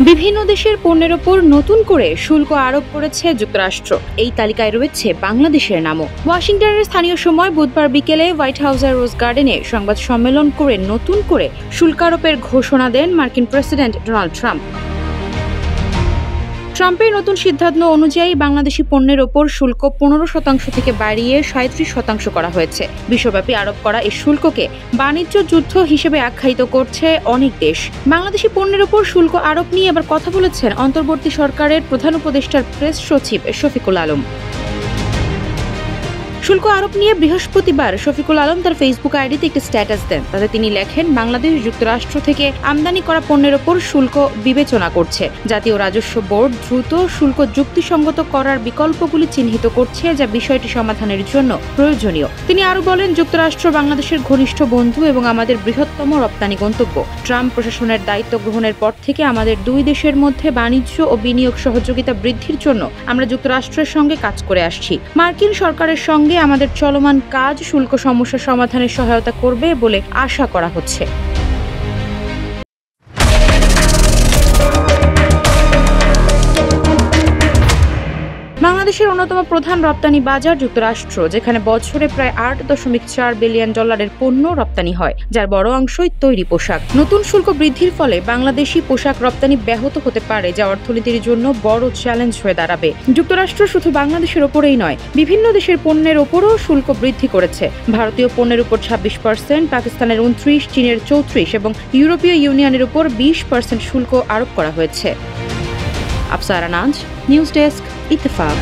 বিভিন্ন দেশের পণ্যের ওপর নতুন করে শুল্ক আরোপ করেছে যুক্তরাষ্ট্র। এই তালিকায় রয়েছে বাংলাদেশের নামও। ওয়াশিংটনের স্থানীয় সময় বুধবার বিকেলে হোয়াইট হাউসের রোজ গার্ডেনে সংবাদ সম্মেলন করে নতুন করে শুল্ক আরোপের ঘোষণা দেন মার্কিন প্রেসিডেন্ট ডোনাল্ড ট্রাম্প। ট্রাম্পের নতুন সিদ্ধান্ত অনুযায়ী বাংলাদেশি পণ্যের ওপর শুল্ক 15% থেকে বাড়িয়ে 37% করা হয়েছে। বিশ্বব্যাপী আরোপ করা এই শুল্ককে বাণিজ্য যুদ্ধ হিসেবে আখ্যায়িত করছে অনেক দেশ। বাংলাদেশি পণ্যের ওপর শুল্ক আরোপ নিয়ে এবার কথা বলেছেন অন্তর্বর্তী সরকারের প্রধান উপদেষ্টার প্রেস সচিব শফিকুল আলম। শুল্ক আরোপ নিয়ে বৃহস্পতিবার শফিকুল আলম তার ফেসবুক আইডিতে একটি স্ট্যাটাস দেন। তাতে তিনি লেখেন, বাংলাদেশ যুক্তরাষ্ট্র থেকে আমদানি করা পণ্যের ওপর শুল্ক বিবেচনা করছে। জাতীয় রাজস্ব বোর্ড দ্রুত শুল্ক যুক্তিসঙ্গত করার বিকল্পগুলি চিহ্নিত করছে, যা বিষয়টি সমাধানের জন্য প্রয়োজনীয়। তিনি আরও বলেন, যুক্তরাষ্ট্র বাংলাদেশের ঘনিষ্ঠ বন্ধু এবং আমাদের বৃহত্তম রপ্তানি গন্তব্য। ট্রাম্প প্রশাসনের দায়িত্ব গ্রহণের পর থেকে আমাদের দুই দেশের মধ্যে বাণিজ্য ও বিনিয়োগ সহযোগিতা বৃদ্ধির জন্য আমরা যুক্তরাষ্ট্রের সঙ্গে কাজ করে আসছি। মার্কিন সরকারের সঙ্গে আমাদের চলমান কাজ শুল্ক সমস্যা সমাধানে সহায়তা করবে বলে আশা করা হচ্ছে। বাংলাদেশের অন্যতম প্রধান রপ্তানি বাজার যুক্তরাষ্ট্র, যেখানে বছরে প্রায় $8.4 বিলিয়ন পণ্য রপ্তানি হয়, যার বড় অংশই তৈরি পোশাক। নতুন শুল্ক বৃদ্ধির ফলে বাংলাদেশি পোশাক রপ্তানি ব্যাহত হতে পারে, যা অর্থনীতির জন্য বড় চ্যালেঞ্জ হয়ে দাঁড়াবে। যুক্তরাষ্ট্র শুধু বাংলাদেশের ওপরেই নয়, বিভিন্ন দেশের পণ্যের ওপরও শুল্ক বৃদ্ধি করেছে। ভারতীয় পণ্যের উপর 26%, পাকিস্তানের 29%, চীনের 34% এবং ইউরোপীয় ইউনিয়নের উপর 20% শুল্ক আরোপ করা হয়েছে। আফসারা নাজ, নিউজ ডেস্ক, ইত্তেফাক।